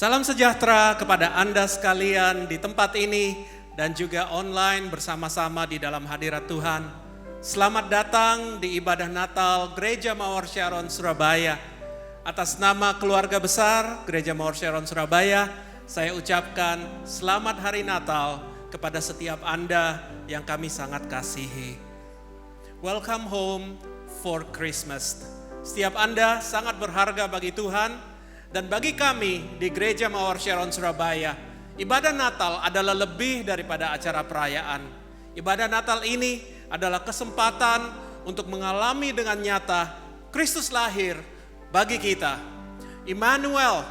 Salam sejahtera kepada Anda sekalian di tempat ini dan juga online bersama-sama di dalam hadirat Tuhan. Selamat datang di ibadah Natal Gereja Mawar Sharon Surabaya. Atas nama keluarga besar Gereja Mawar Sharon Surabaya, saya ucapkan selamat hari Natal kepada setiap Anda yang kami sangat kasihi. Welcome home for Christmas. Setiap Anda sangat berharga bagi Tuhan. Dan bagi kami di Gereja Mawar Sharon Surabaya, ibadah Natal adalah lebih daripada acara perayaan. Ibadah Natal ini adalah kesempatan untuk mengalami dengan nyata Kristus lahir bagi kita. Immanuel,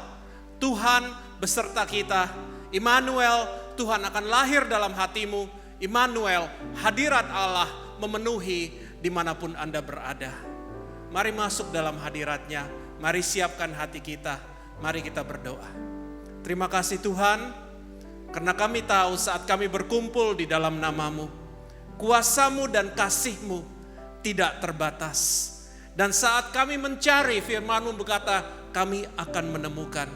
Tuhan beserta kita. Immanuel, Tuhan akan lahir dalam hatimu. Immanuel, hadirat Allah memenuhi dimanapun Anda berada. Mari masuk dalam hadiratnya. Mari siapkan hati kita, mari kita berdoa. Terima kasih Tuhan, karena kami tahu saat kami berkumpul di dalam nama-Mu, kuasa-Mu dan kasih-Mu tidak terbatas. Dan saat kami mencari firman-Mu berkata, kami akan menemukan.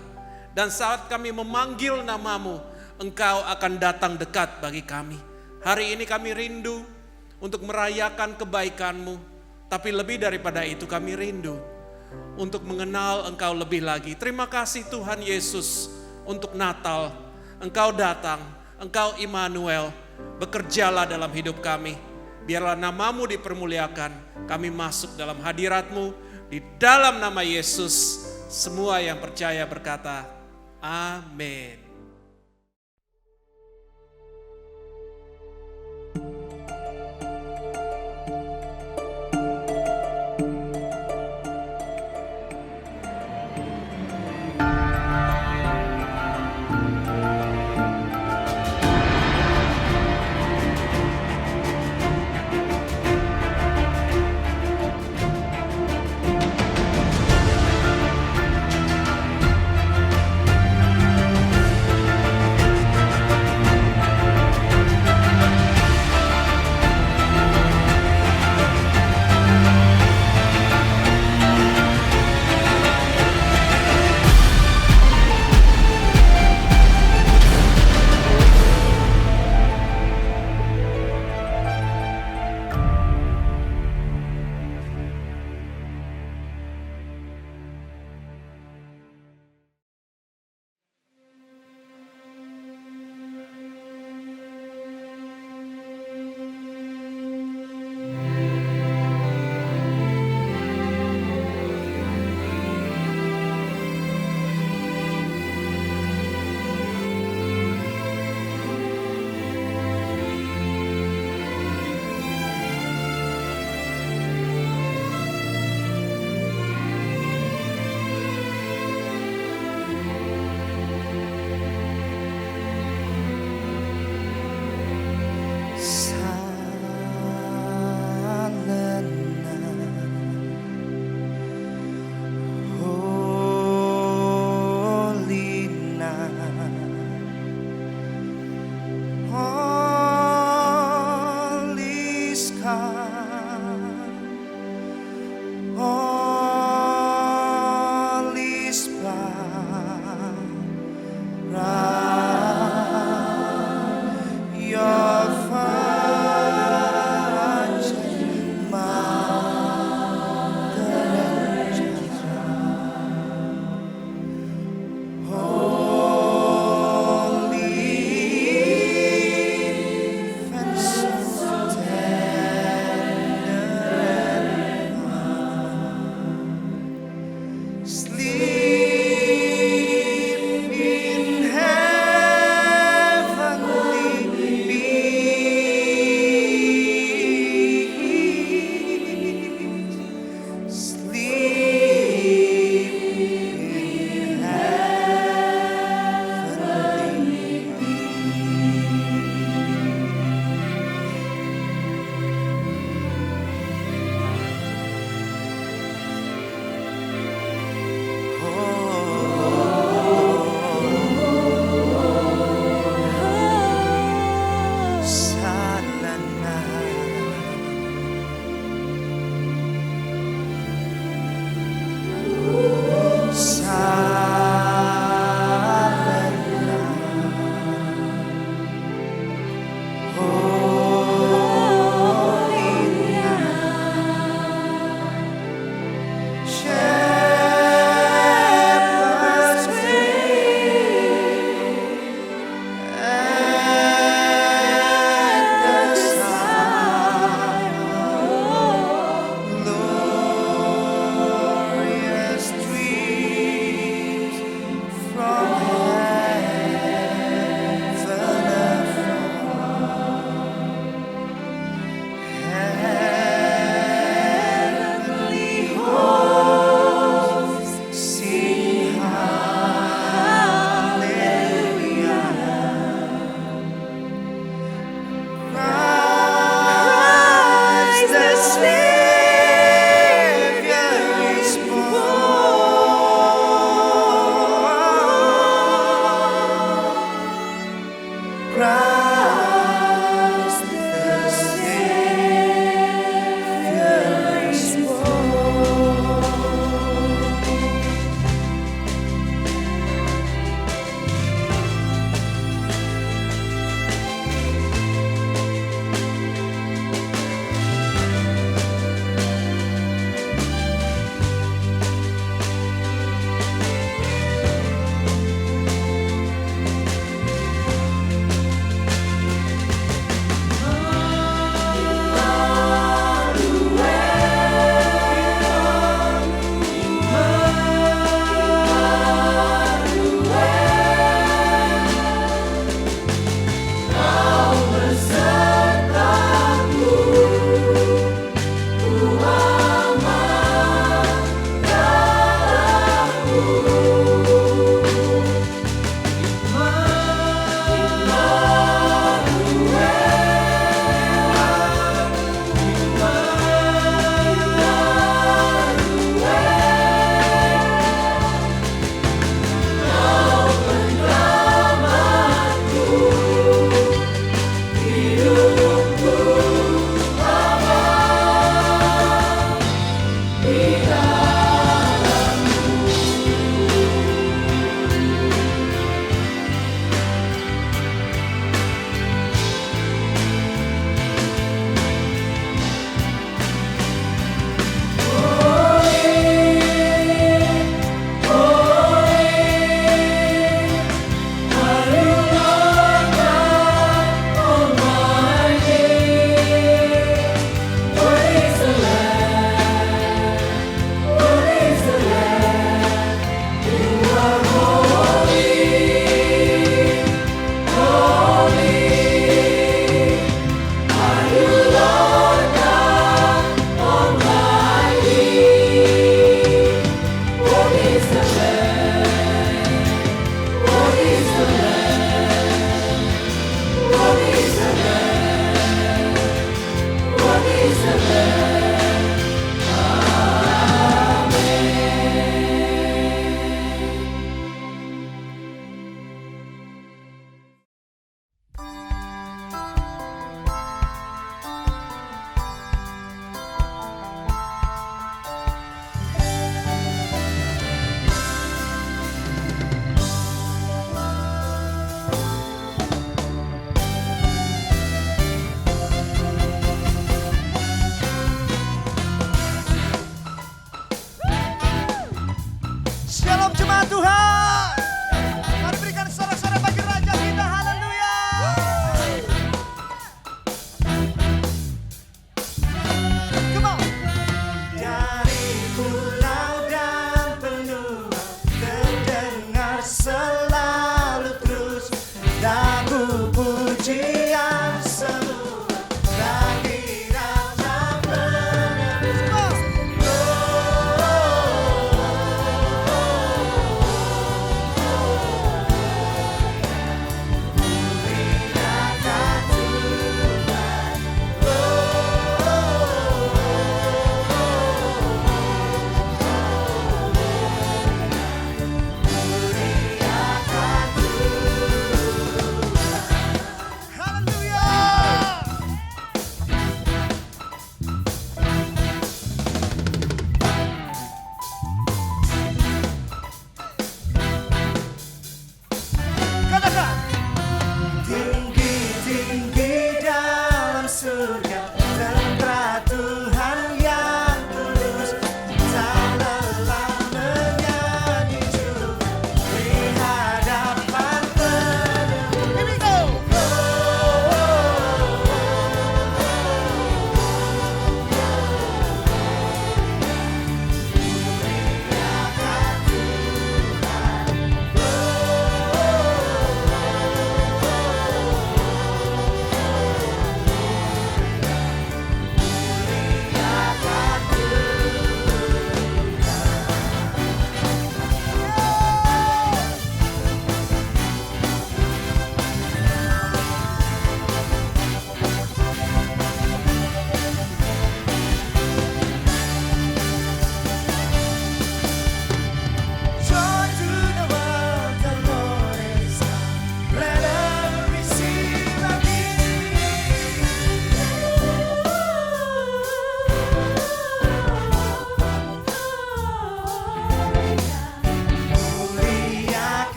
Dan saat kami memanggil nama-Mu, Engkau akan datang dekat bagi kami. Hari ini kami rindu untuk merayakan kebaikan-Mu, tapi lebih daripada itu kami rindu untuk mengenal Engkau lebih lagi. Terima kasih Tuhan Yesus untuk Natal. Engkau datang, Engkau Immanuel, bekerjalah dalam hidup kami. Biarlah nama-Mu dipermuliakan, kami masuk dalam hadirat-Mu. Di dalam nama Yesus, semua yang percaya berkata, amin. pujian semua bagi Raja penebus. Muliakan Tuhan. Muliakan Tuhan.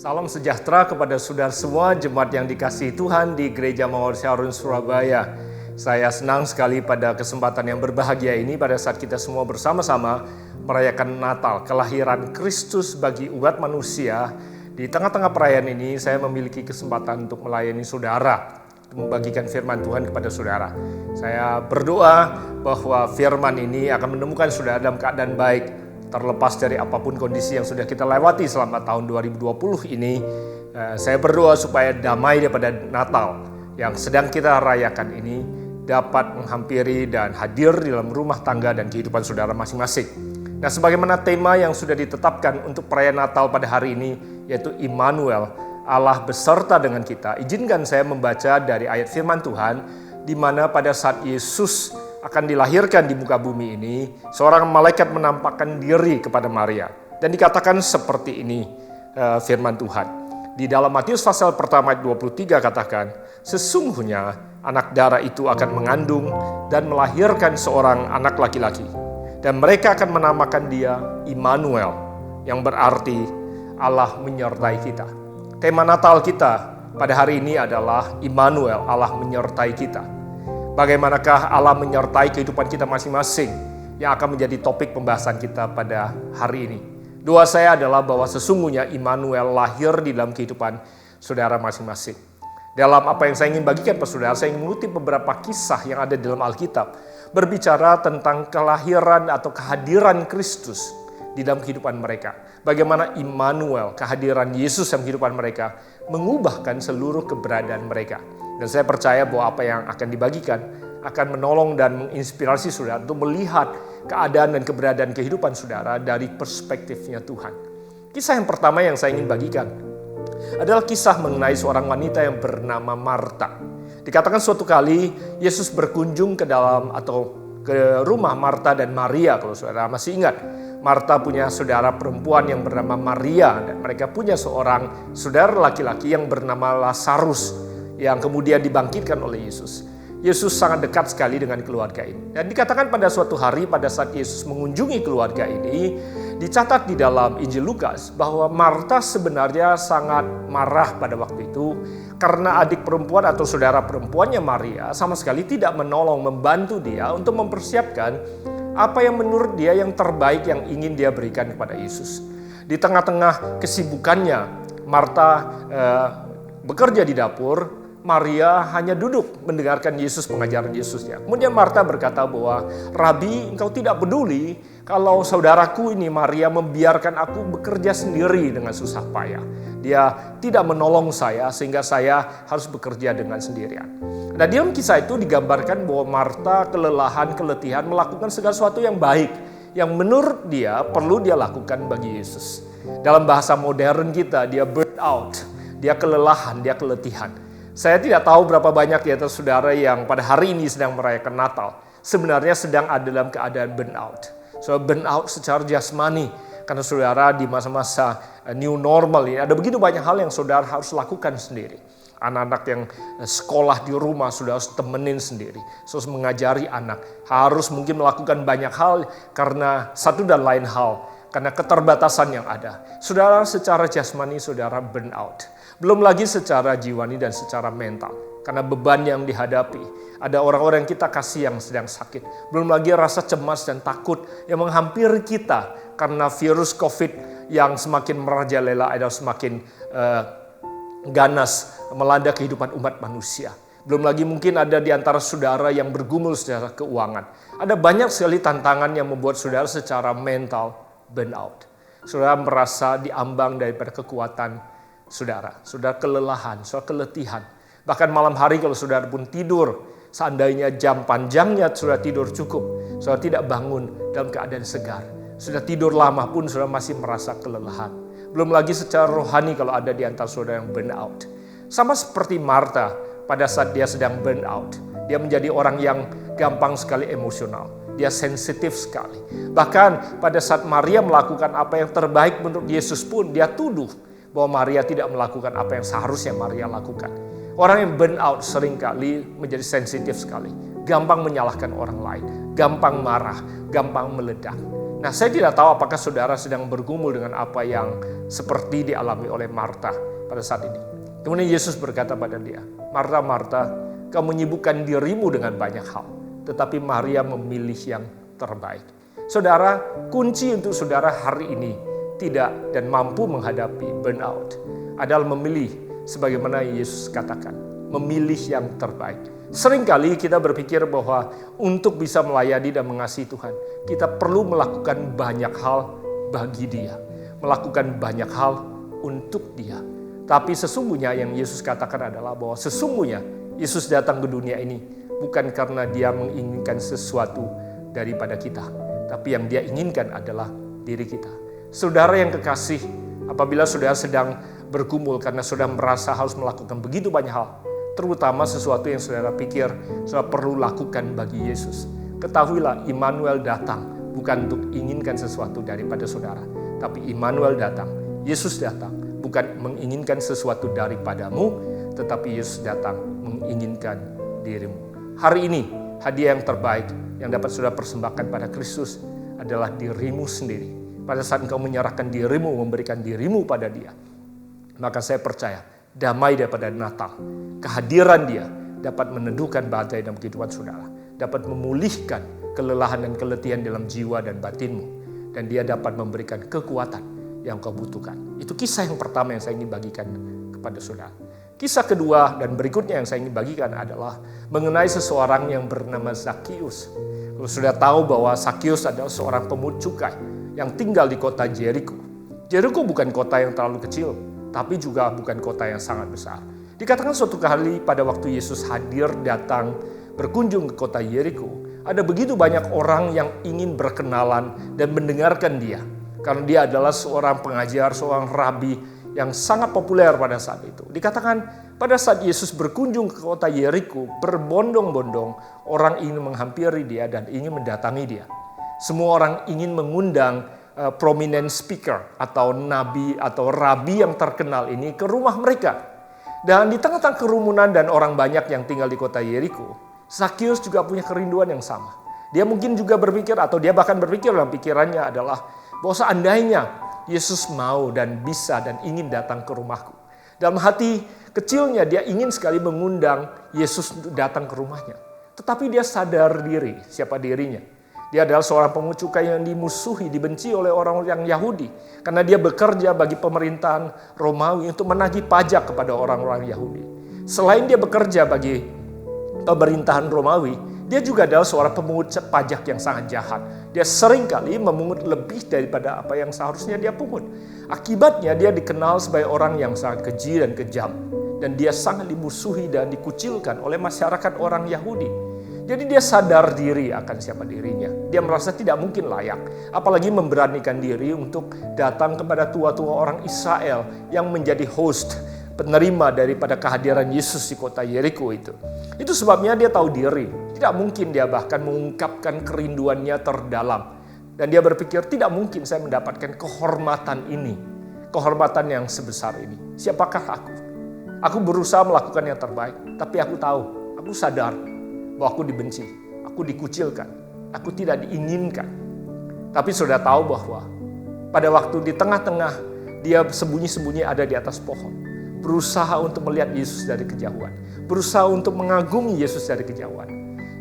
Salam sejahtera kepada saudara semua jemaat yang dikasihi Tuhan di Gereja Mawar Sharon Surabaya. Saya senang sekali pada kesempatan yang berbahagia ini pada saat kita semua bersama-sama merayakan Natal, kelahiran Kristus bagi umat manusia. Di tengah-tengah perayaan ini saya memiliki kesempatan untuk melayani saudara, membagikan firman Tuhan kepada saudara. Saya berdoa bahwa firman ini akan menemukan saudara dalam keadaan baik, terlepas dari apapun kondisi yang sudah kita lewati selama tahun 2020 ini. Saya berdoa supaya damai daripada Natal yang sedang kita rayakan ini dapat menghampiri dan hadir di dalam rumah tangga dan kehidupan saudara masing-masing. Nah, sebagaimana tema yang sudah ditetapkan untuk perayaan Natal pada hari ini, yaitu Immanuel, Allah beserta dengan kita. Izinkan saya membaca dari ayat firman Tuhan, di mana pada saat Yesus akan dilahirkan di muka bumi ini, seorang malaikat menampakkan diri kepada Maria. Dan dikatakan seperti ini firman Tuhan. Di dalam Matius pasal pertama ayat 23 katakan, sesungguhnya anak darah itu akan mengandung dan melahirkan seorang anak laki-laki. Dan mereka akan menamakan dia Immanuel, yang berarti Allah menyertai kita. Tema Natal kita pada hari ini adalah Immanuel, Allah menyertai kita. Bagaimanakah Allah menyertai kehidupan kita masing-masing yang akan menjadi topik pembahasan kita pada hari ini. Doa saya adalah bahwa sesungguhnya Immanuel lahir di dalam kehidupan saudara masing-masing. Dalam apa yang saya ingin bagikan pada saudara, saya ingin mengutip beberapa kisah yang ada di dalam Alkitab, berbicara tentang kelahiran atau kehadiran Kristus di dalam kehidupan mereka. Bagaimana Immanuel, kehadiran Yesus dalam kehidupan mereka, mengubahkan seluruh keberadaan mereka. Dan saya percaya bahwa apa yang akan dibagikan akan menolong dan menginspirasi saudara untuk melihat keadaan dan keberadaan kehidupan saudara dari perspektifnya Tuhan. Kisah yang pertama yang saya ingin bagikan adalah kisah mengenai seorang wanita yang bernama Marta. Dikatakan suatu kali Yesus berkunjung ke dalam atau ke rumah Marta dan Maria, kalau saudara masih ingat. Marta punya saudara perempuan yang bernama Maria, dan mereka punya seorang saudara laki-laki yang bernama Lazarus yang kemudian dibangkitkan oleh Yesus. Yesus sangat dekat sekali dengan keluarga ini. Dan dikatakan pada suatu hari pada saat Yesus mengunjungi keluarga ini, dicatat di dalam Injil Lukas bahwa Marta sebenarnya sangat marah pada waktu itu karena adik perempuan atau saudara perempuannya Maria sama sekali tidak menolong, membantu dia untuk mempersiapkan apa yang menurut dia yang terbaik yang ingin dia berikan kepada Yesus. Di tengah-tengah kesibukannya, Marta bekerja di dapur, Maria hanya duduk mendengarkan Yesus, pengajaran Yesusnya. Kemudian Marta berkata bahwa, Rabi, engkau tidak peduli kalau saudaraku ini Maria membiarkan aku bekerja sendiri dengan susah payah. Dia tidak menolong saya sehingga saya harus bekerja dengan sendirian. Nah, di dalam kisah itu digambarkan bahwa Marta kelelahan, keletihan melakukan segala sesuatu yang baik, yang menurut dia perlu dia lakukan bagi Yesus. Dalam bahasa modern kita, dia burn out, dia kelelahan, dia keletihan. Saya tidak tahu berapa banyak di atas saudara yang pada hari ini sedang merayakan Natal sebenarnya sedang ada dalam keadaan burnout. So burnout secara jasmani karena saudara di masa-masa new normal ini ada begitu banyak hal yang saudara harus lakukan sendiri. Anak-anak yang sekolah di rumah sudah harus temenin sendiri, harus mengajari anak, harus mungkin melakukan banyak hal karena satu dan lain hal, karena keterbatasan yang ada. Saudara secara jasmani saudara burnout. Belum lagi secara jiwani dan secara mental. Karena beban yang dihadapi. Ada orang-orang yang kita kasih yang sedang sakit. Belum lagi rasa cemas dan takut yang menghampiri kita. Karena virus COVID yang semakin merajalela atau semakin ganas melanda kehidupan umat manusia. Belum lagi mungkin ada di antara saudara yang bergumul secara keuangan. Ada banyak sekali tantangan yang membuat saudara secara mental burnout. Saudara merasa diambang daripada kekuatan saudara kelelahan, saudara keletihan. Bahkan malam hari kalau saudara pun tidur, seandainya jam panjangnya saudara tidur cukup, saudara tidak bangun dalam keadaan segar. Sudah tidur lama pun saudara masih merasa kelelahan. Belum lagi secara rohani kalau ada di antara saudara yang burnout. Sama seperti Marta pada saat dia sedang burnout. Dia menjadi orang yang gampang sekali emosional. Dia sensitif sekali. Bahkan pada saat Maria melakukan apa yang terbaik menurut Yesus pun dia tuduh bahwa Maria tidak melakukan apa yang seharusnya Maria lakukan. Orang yang burnout seringkali menjadi sensitif sekali. Gampang menyalahkan orang lain. Gampang marah. Gampang meledak. Nah, saya tidak tahu apakah saudara sedang bergumul dengan apa yang seperti dialami oleh Marta pada saat ini. Kemudian Yesus berkata pada dia, "Marta, Marta, kau menyibukkan dirimu dengan banyak hal, tetapi Maria memilih yang terbaik." Saudara, kunci untuk saudara hari ini tidak dan mampu menghadapi burnout adalah memilih sebagaimana Yesus katakan, memilih yang terbaik. Seringkali kita berpikir bahwa untuk bisa melayani dan mengasihi Tuhan, kita perlu melakukan banyak hal bagi Dia, melakukan banyak hal untuk Dia. Tapi sesungguhnya yang Yesus katakan adalah bahwa sesungguhnya Yesus datang ke dunia ini bukan karena Dia menginginkan sesuatu daripada kita, tapi yang Dia inginkan adalah diri kita. Saudara yang kekasih, apabila saudara sedang bergumul karena saudara merasa harus melakukan begitu banyak hal, terutama sesuatu yang saudara pikir saudara perlu lakukan bagi Yesus, ketahuilah Immanuel datang bukan untuk inginkan sesuatu daripada saudara, tapi Immanuel datang, Yesus datang bukan menginginkan sesuatu daripadamu, tetapi Yesus datang menginginkan dirimu. Hari ini hadiah yang terbaik yang dapat saudara persembahkan pada Kristus adalah dirimu sendiri. Pada saat engkau menyerahkan dirimu, memberikan dirimu pada Dia, maka saya percaya damai daripada Natal, kehadiran Dia dapat meneduhkan badai dalam kehidupan saudara, dapat memulihkan kelelahan dan keletihan dalam jiwa dan batinmu, dan Dia dapat memberikan kekuatan yang kau butuhkan. Itu kisah yang pertama yang saya ingin bagikan kepada saudara. Kisah kedua dan berikutnya yang saya ingin bagikan adalah mengenai seseorang yang bernama Zakheus. Kalau sudah tahu bahwa Zakheus adalah seorang pemungut cukai yang tinggal di kota Jericho. Jericho bukan kota yang terlalu kecil, tapi juga bukan kota yang sangat besar. Dikatakan suatu kali pada waktu Yesus hadir datang berkunjung ke kota Jericho, ada begitu banyak orang yang ingin berkenalan dan mendengarkan Dia. Karena Dia adalah seorang pengajar, seorang rabi yang sangat populer pada saat itu. Dikatakan pada saat Yesus berkunjung ke kota Jericho, berbondong-bondong orang ingin menghampiri Dia dan ingin mendatangi Dia. Semua orang ingin mengundang prominent speaker atau nabi atau rabi yang terkenal ini ke rumah mereka. Dan di tengah-tengah kerumunan dan orang banyak yang tinggal di kota Jericho, Zakheus juga punya kerinduan yang sama. Dia mungkin juga berpikir atau dia bahkan berpikir dalam pikirannya adalah bahwa seandainya Yesus mau dan bisa dan ingin datang ke rumahku. Dalam hati kecilnya dia ingin sekali mengundang Yesus untuk datang ke rumahnya. Tetapi dia sadar diri, siapa dirinya. Dia adalah seorang pemungut cukai yang dimusuhi, dibenci oleh orang-orang Yahudi. Karena dia bekerja bagi pemerintahan Romawi untuk menagih pajak kepada orang-orang Yahudi. Selain dia bekerja bagi pemerintahan Romawi, dia juga adalah seorang pemungut pajak yang sangat jahat. Dia seringkali memungut lebih daripada apa yang seharusnya dia pungut. Akibatnya dia dikenal sebagai orang yang sangat keji dan kejam. Dan dia sangat dimusuhi dan dikucilkan oleh masyarakat orang Yahudi. Jadi dia sadar diri akan siapa dirinya. Dia merasa tidak mungkin layak. Apalagi memberanikan diri untuk datang kepada tua-tua orang Israel yang menjadi host, penerima daripada kehadiran Yesus di kota Jericho itu. Itu sebabnya dia tahu diri. Tidak mungkin dia bahkan mengungkapkan kerinduannya terdalam. Dan dia berpikir tidak mungkin saya mendapatkan kehormatan ini. Kehormatan yang sebesar ini. Siapakah aku? Aku berusaha melakukan yang terbaik. Tapi aku tahu, aku sadar bahwa aku dibenci, aku dikucilkan, aku tidak diinginkan. Tapi sudah tahu bahwa pada waktu di tengah-tengah dia sembunyi-sembunyi ada di atas pohon. Berusaha untuk melihat Yesus dari kejauhan. Berusaha untuk mengagumi Yesus dari kejauhan.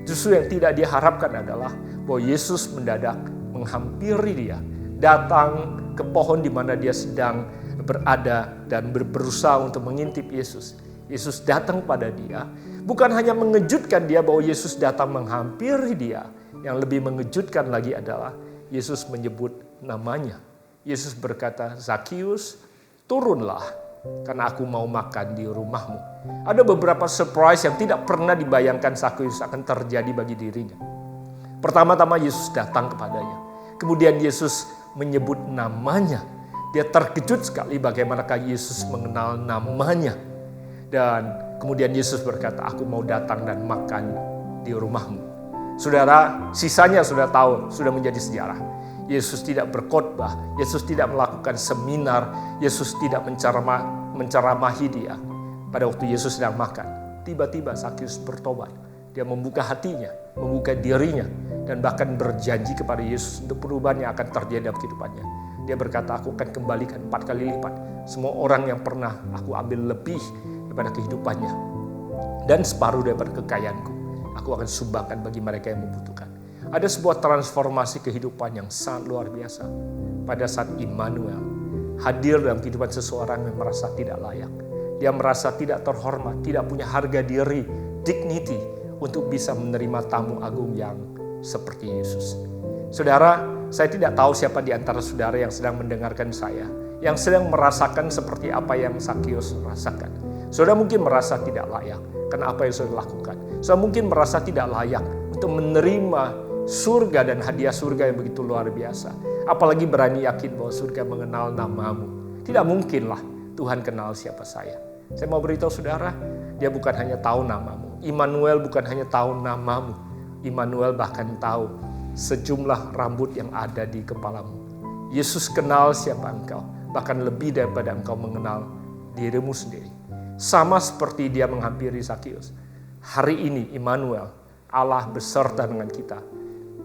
Justru yang tidak dia harapkan adalah bahwa Yesus mendadak menghampiri dia. Datang ke pohon di mana dia sedang berada dan berusaha untuk mengintip Yesus. Yesus datang pada dia. Bukan hanya mengejutkan dia bahwa Yesus datang menghampiri dia. Yang lebih mengejutkan lagi adalah Yesus menyebut namanya. Yesus berkata, Zakheus, turunlah karena aku mau makan di rumahmu. Ada beberapa surprise yang tidak pernah dibayangkan Zakheus akan terjadi bagi dirinya. Pertama-tama Yesus datang kepadanya. Kemudian Yesus menyebut namanya. Dia terkejut sekali bagaimanakah Yesus mengenal namanya. Dan kemudian Yesus berkata, aku mau datang dan makan di rumahmu. Saudara, sisanya sudah tahu, sudah menjadi sejarah. Yesus tidak berkhotbah, Yesus tidak melakukan seminar, Yesus tidak menceramahi dia. Pada waktu Yesus sedang makan, tiba-tiba Zakheus bertobat. Dia membuka hatinya, membuka dirinya, dan bahkan berjanji kepada Yesus untuk perubahan yang akan terjadi dalam kehidupannya. Dia berkata, aku akan kembalikan 4 kali lipat semua orang yang pernah aku ambil lebih daripada kehidupannya. Dan separuh daripada kekayaanku, aku akan sumbangkan bagi mereka yang membutuhkan. Ada sebuah transformasi kehidupan yang sangat luar biasa pada saat Immanuel hadir dalam kehidupan seseorang yang merasa tidak layak. Dia merasa tidak terhormat, tidak punya harga diri, dignity untuk bisa menerima tamu agung yang seperti Yesus. Saudara, saya tidak tahu siapa di antara saudara yang sedang mendengarkan saya, yang sedang merasakan seperti apa yang Zakius rasakan. Saudara mungkin merasa tidak layak karena apa yang saudara lakukan. Saudara mungkin merasa tidak layak untuk menerima surga dan hadiah surga yang begitu luar biasa. Apalagi berani yakin bahwa surga mengenal namamu. Tidak mungkinlah Tuhan kenal siapa saya. Saya mau beritahu saudara, dia bukan hanya tahu namamu. Immanuel bukan hanya tahu namamu. Immanuel bahkan tahu sejumlah rambut yang ada di kepalamu. Yesus kenal siapa engkau, bahkan lebih daripada engkau mengenal dirimu sendiri. Sama seperti dia menghampiri Zakius. Hari ini Immanuel, Allah beserta dengan kita,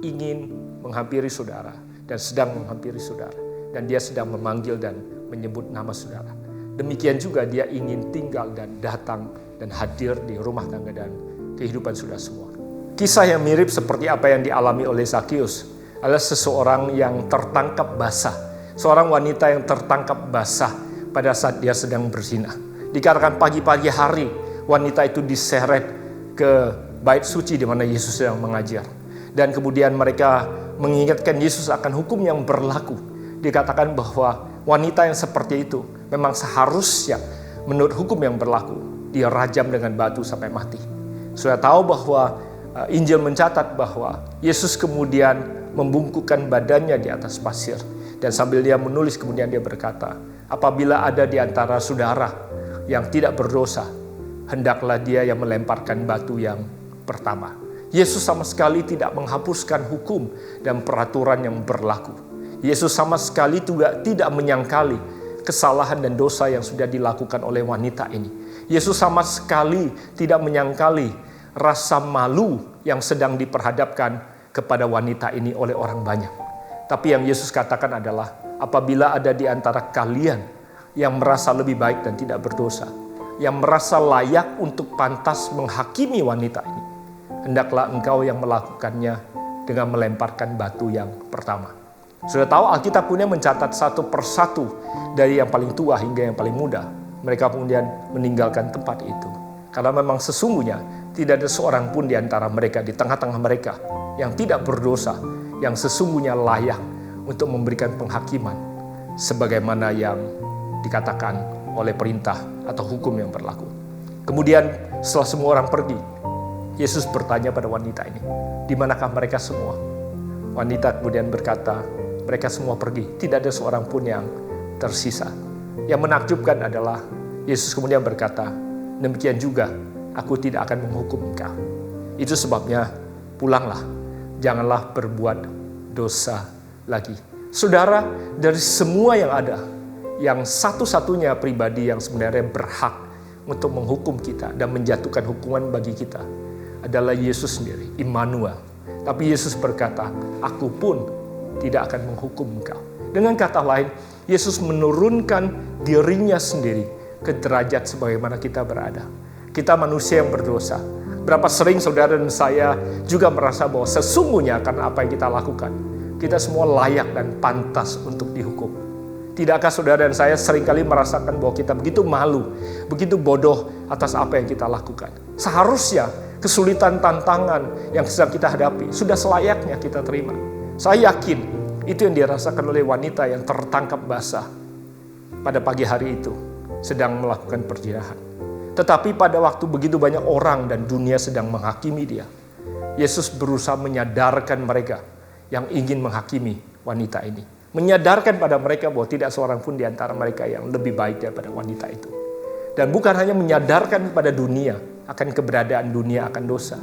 ingin menghampiri saudara dan sedang menghampiri saudara. Dan dia sedang memanggil dan menyebut nama saudara. Demikian juga dia ingin tinggal dan datang dan hadir di rumah tangga dan kehidupan saudara semua. Kisah yang mirip seperti apa yang dialami oleh Zakius adalah seseorang yang tertangkap basah. Seorang wanita yang tertangkap basah pada saat dia sedang berzina. Dikatakan pagi-pagi hari wanita itu diseret ke bait suci di mana Yesus sedang mengajar. Dan kemudian mereka mengingatkan Yesus akan hukum yang berlaku. Dikatakan bahwa wanita yang seperti itu memang seharusnya menurut hukum yang berlaku dia rajam dengan batu sampai mati. Sudah tahu bahwa Injil mencatat bahwa Yesus kemudian membungkukkan badannya di atas pasir. Dan sambil dia menulis kemudian dia berkata, apabila ada di antara saudara yang tidak berdosa, hendaklah dia yang melemparkan batu yang pertama. Yesus sama sekali tidak menghapuskan hukum dan peraturan yang berlaku. Yesus sama sekali juga tidak menyangkali kesalahan dan dosa yang sudah dilakukan oleh wanita ini. Yesus sama sekali tidak menyangkali rasa malu yang sedang diperhadapkan kepada wanita ini oleh orang banyak. Tapi yang Yesus katakan adalah, apabila ada di antara kalian yang merasa lebih baik dan tidak berdosa, yang merasa layak untuk pantas menghakimi wanita ini, hendaklah engkau yang melakukannya dengan melemparkan batu yang pertama. Sudah tahu Alkitab punya mencatat satu persatu dari yang paling tua hingga yang paling muda. Mereka kemudian meninggalkan tempat itu. Karena memang sesungguhnya tidak ada seorang pun di antara mereka, di tengah-tengah mereka, yang tidak berdosa, yang sesungguhnya layak untuk memberikan penghakiman sebagaimana yang dikatakan oleh perintah atau hukum yang berlaku. Kemudian setelah semua orang pergi, Yesus bertanya pada wanita ini, di manakah mereka semua? Wanita kemudian berkata, mereka semua pergi, tidak ada seorang pun yang tersisa. Yang menakjubkan adalah Yesus kemudian berkata, demikian juga aku tidak akan menghukum engkau. Itu sebabnya pulanglah, janganlah berbuat dosa lagi. Saudara, dari semua yang ada, yang satu-satunya pribadi yang sebenarnya berhak untuk menghukum kita dan menjatuhkan hukuman bagi kita adalah Yesus sendiri, Immanuel. Tapi Yesus berkata, aku pun tidak akan menghukum engkau. Dengan kata lain, Yesus menurunkan dirinya sendiri ke derajat sebagaimana kita berada. Kita manusia yang berdosa. Berapa sering saudara dan saya juga merasa bahwa sesungguhnya karena apa yang kita lakukan, kita semua layak dan pantas untuk dihukum. Tidakkah saudara dan saya seringkali merasakan bahwa kita begitu malu, begitu bodoh atas apa yang kita lakukan. Seharusnya kesulitan tantangan yang sedang kita hadapi sudah selayaknya kita terima. Saya yakin itu yang dirasakan oleh wanita yang tertangkap basah pada pagi hari itu sedang melakukan perzinahan. Tetapi pada waktu begitu banyak orang dan dunia sedang menghakimi dia, Yesus berusaha menyadarkan mereka yang ingin menghakimi wanita ini. Menyadarkan pada mereka bahwa tidak seorang pun di antara mereka yang lebih baik daripada wanita itu. Dan bukan hanya menyadarkan kepada dunia akan keberadaan dunia akan dosa.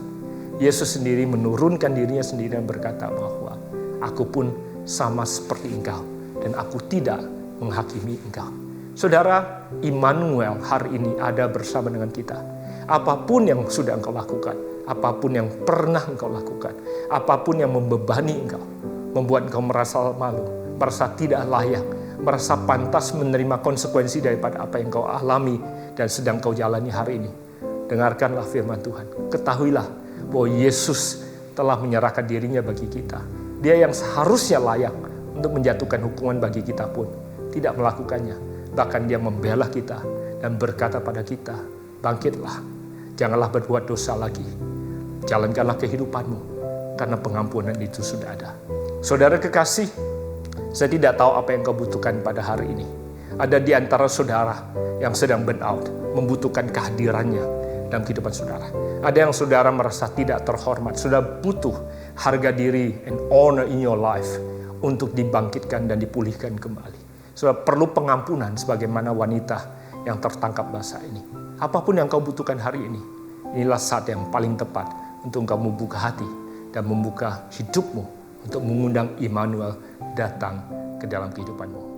Yesus sendiri menurunkan dirinya sendiri dan berkata bahwa aku pun sama seperti engkau dan aku tidak menghakimi engkau. Saudara, Immanuel hari ini ada bersama dengan kita. Apapun yang sudah engkau lakukan, apapun yang pernah engkau lakukan, apapun yang membebani engkau, membuat engkau merasa malu, merasa tidak layak, merasa pantas menerima konsekuensi daripada apa yang engkau alami dan sedang kau jalani hari ini. Dengarkanlah firman Tuhan. Ketahuilah bahwa Yesus telah menyerahkan dirinya bagi kita. Dia yang seharusnya layak untuk menjatuhkan hukuman bagi kita pun tidak melakukannya. Bahkan dia membela kita dan berkata pada kita, bangkitlah. Janganlah berbuat dosa lagi. Jalankanlah kehidupanmu, karena pengampunan itu sudah ada. Saudara kekasih, saya tidak tahu apa yang kau butuhkan pada hari ini. Ada di antara saudara yang sedang burn out, membutuhkan kehadirannya dalam kehidupan saudara. Ada yang saudara merasa tidak terhormat, sudah butuh harga diri and honor in your life untuk dibangkitkan dan dipulihkan kembali. Sudah perlu pengampunan sebagaimana wanita yang tertangkap basah ini. Apapun yang kau butuhkan hari ini, inilah saat yang paling tepat untuk engkau membuka hati dan membuka hidupmu untuk mengundang Immanuel datang ke dalam kehidupanmu.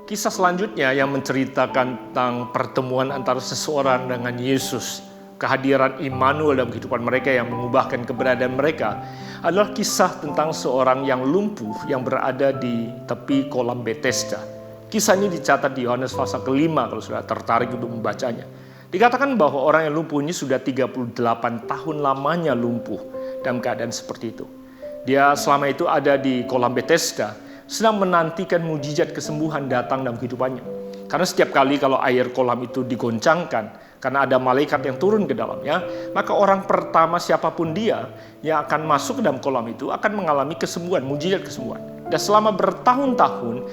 Kisah selanjutnya yang menceritakan tentang pertemuan antara seseorang dengan Yesus, kehadiran Immanuel dalam kehidupan mereka yang mengubahkan keberadaan mereka, adalah kisah tentang seorang yang lumpuh yang berada di tepi kolam Bethesda. Kisah ini dicatat di Yohanes pasal ke-5 kalau sudah tertarik untuk membacanya. Dikatakan bahwa orang yang lumpuh ini sudah 38 tahun lamanya lumpuh dalam keadaan seperti itu. Dia selama itu ada di kolam Bethesda, sedang menantikan mujizat kesembuhan datang dalam kehidupannya. Karena setiap kali kalau air kolam itu digoncangkan, karena ada malaikat yang turun ke dalamnya, maka orang pertama siapapun dia yang akan masuk ke dalam kolam itu akan mengalami kesembuhan, mujizat kesembuhan. Dan selama bertahun-tahun,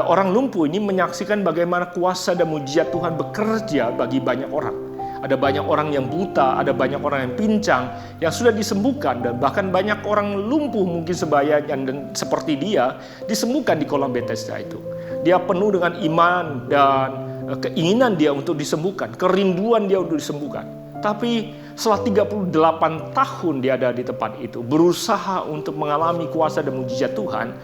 orang lumpuh ini menyaksikan bagaimana kuasa dan mujizat Tuhan bekerja bagi banyak orang. Ada banyak orang yang buta, ada banyak orang yang pincang yang sudah disembuhkan, dan bahkan banyak orang lumpuh mungkin sebaya dan seperti dia disembuhkan di kolam Bethesda itu. Dia penuh dengan iman dan keinginan dia untuk disembuhkan, kerinduan dia untuk disembuhkan. Tapi setelah 38 tahun dia ada di tempat itu, berusaha untuk mengalami kuasa dan mujizat Tuhan.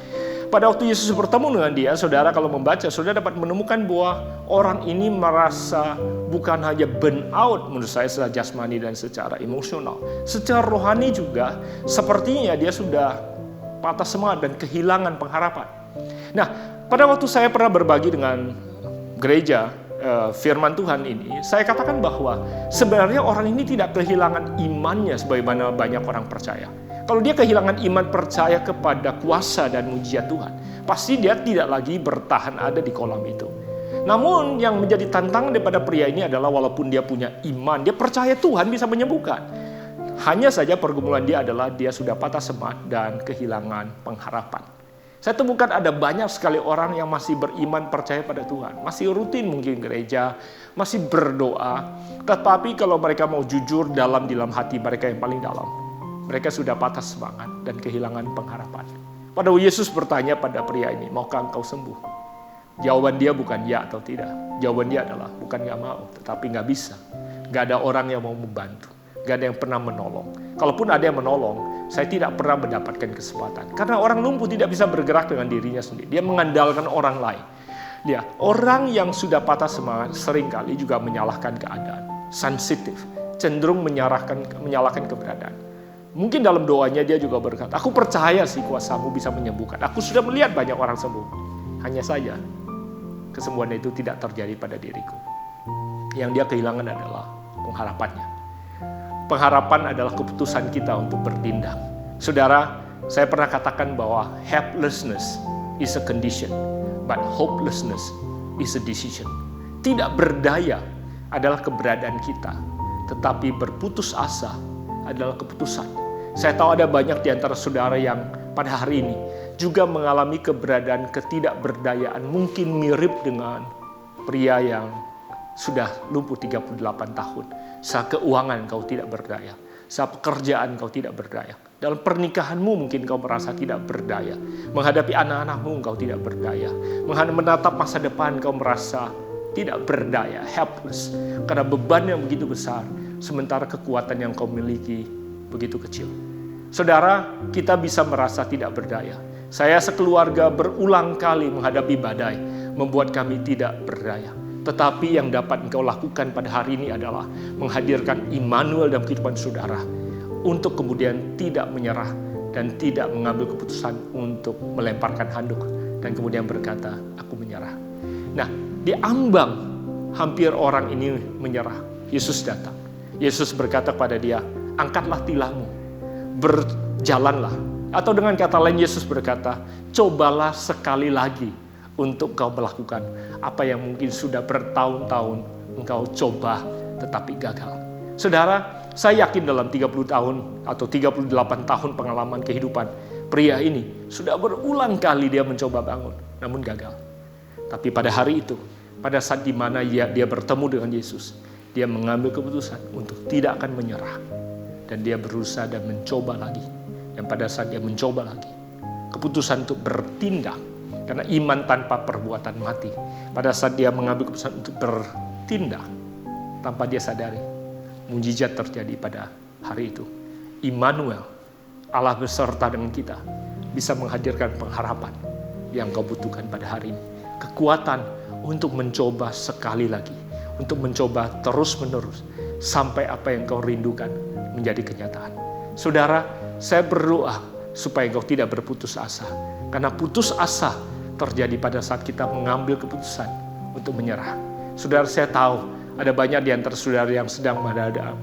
Pada waktu Yesus bertemu dengan dia, saudara kalau membaca, saudara dapat menemukan bahwa orang ini merasa bukan hanya burn out menurut saya secara jasmani dan secara emosional. Secara rohani juga, sepertinya dia sudah patah semangat dan kehilangan pengharapan. Nah, pada waktu saya pernah berbagi dengan gereja firman Tuhan ini, saya katakan bahwa sebenarnya orang ini tidak kehilangan imannya sebagaimana banyak orang percaya. Kalau dia kehilangan iman percaya kepada kuasa dan mujizat Tuhan, pasti dia tidak lagi bertahan ada di kolam itu. Namun yang menjadi tantangan daripada pria ini adalah walaupun dia punya iman, dia percaya Tuhan bisa menyembuhkan. Hanya saja pergumulan dia adalah dia sudah patah semangat dan kehilangan pengharapan. Saya temukan ada banyak sekali orang yang masih beriman percaya pada Tuhan. Masih rutin mungkin gereja, masih berdoa. Tetapi kalau mereka mau jujur dalam hati mereka yang paling dalam, mereka sudah patah semangat dan kehilangan pengharapan. Pada Yesus bertanya pada pria ini, maukah engkau sembuh? Jawaban dia bukan ya atau tidak. Jawaban dia adalah bukan gak mau, tetapi gak bisa. Gak ada orang yang mau membantu. Gak ada yang pernah menolong. Kalaupun ada yang menolong, saya tidak pernah mendapatkan kesempatan. Karena orang lumpuh tidak bisa bergerak dengan dirinya sendiri. Dia mengandalkan orang lain. Dia orang yang sudah patah semangat seringkali juga menyalahkan keadaan. Sensitif, cenderung menyalahkan keberadaan. Mungkin dalam doanya dia juga berkata, aku percaya sih kuasamu bisa menyembuhkan. Aku sudah melihat banyak orang sembuh. Hanya saja, kesembuhan itu tidak terjadi pada diriku. Yang dia kehilangan adalah pengharapannya. Pengharapan adalah keputusan kita untuk bertindak. Saudara, saya pernah katakan bahwa helplessness is a condition, but hopelessness is a decision. Tidak berdaya adalah keberadaan kita, tetapi berputus asa adalah keputusan. Saya tahu ada banyak di antara saudara yang pada hari ini juga mengalami keberadaan ketidakberdayaan, mungkin mirip dengan pria yang sudah lumpuh 38 tahun. Saat keuangan kau tidak berdaya, saat pekerjaan kau tidak berdaya, dalam pernikahanmu mungkin kau merasa tidak berdaya, menghadapi anak-anakmu kau tidak berdaya, menatap masa depan kau merasa tidak berdaya, helpless, karena beban yang begitu besar, sementara kekuatan yang kau miliki begitu kecil. Saudara, kita bisa merasa tidak berdaya. Saya sekeluarga berulang kali menghadapi badai, membuat kami tidak berdaya. Tetapi yang dapat engkau lakukan pada hari ini adalah menghadirkan Immanuel dalam kehidupan saudara, untuk kemudian tidak menyerah dan tidak mengambil keputusan untuk melemparkan handuk dan kemudian berkata, aku menyerah. Nah, di ambang hampir orang ini menyerah, Yesus datang. Yesus berkata kepada dia, angkatlah tilahmu, berjalanlah. Atau dengan kata lain Yesus berkata, cobalah sekali lagi untuk kau melakukan apa yang mungkin sudah bertahun-tahun engkau coba tetapi gagal. Saudara, saya yakin dalam 30 tahun atau 38 tahun pengalaman kehidupan, pria ini sudah berulang kali dia mencoba bangun, namun gagal. Tapi pada hari itu, pada saat di mana dia bertemu dengan Yesus, dia mengambil keputusan untuk tidak akan menyerah. Dan dia berusaha dan mencoba lagi. Dan pada saat dia mencoba lagi, keputusan untuk bertindak, karena iman tanpa perbuatan mati. Pada saat dia mengambil keputusan untuk bertindak, tanpa dia sadari, mujizat terjadi pada hari itu. Immanuel, Allah beserta dengan kita, bisa menghadirkan pengharapan yang kau butuhkan pada hari ini. kekuatan untuk mencoba sekali lagi, untuk mencoba terus-menerus sampai apa yang kau rindukan menjadi kenyataan. Saudara, saya berdoa supaya engkau tidak berputus asa, karena putus asa terjadi pada saat kita mengambil keputusan untuk menyerah. Saudara, saya tahu ada banyak di antara saudara yang sedang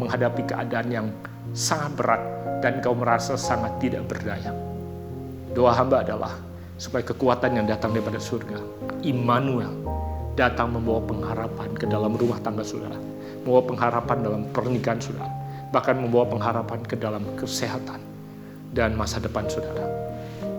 menghadapi keadaan yang sangat berat dan kau merasa sangat tidak berdaya. Doa hamba adalah supaya kekuatan yang datang daripada surga, Immanuel, datang membawa pengharapan ke dalam rumah tangga saudara, membawa pengharapan dalam pernikahan saudara, bahkan membawa pengharapan ke dalam kesehatan dan masa depan saudara.